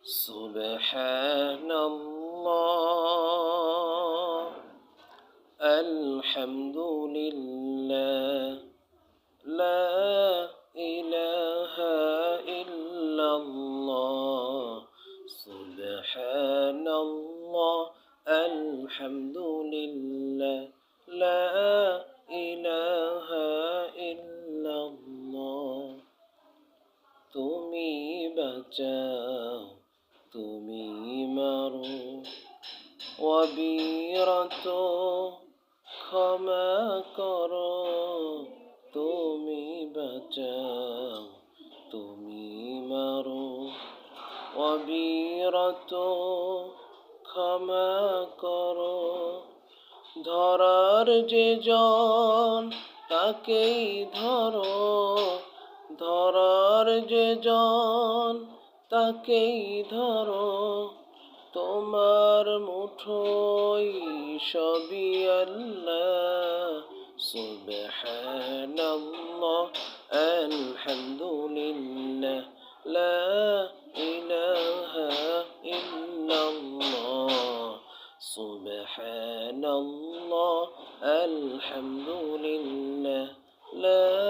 সুবহানাল্লাহ আলহামদুলিল্লাহ লা ইলাহা ইল্লাল্লাহ সুবহানাল্লাহ আলহামদুলিল্লাহ লা ইলাহা ইল্লাল্লাহ তুমি বাঁচাও তুমি মারো অবিরত ক্ষমা করো তুমি বাঁচাও তুমি মারো অবিরত ক্ষমা করো ধরার যে জন তাকেই ধরো ধরার যে জন তাকেই ধরো তোমার মুঠোয় সবই আল্লাহ সুবহানাল্লাহ আলহামদুলিল্লাহ লা ইলাহা ইল্লাল্লাহ সুবহানাল্লাহ আলহামদুলিল্লাহ লা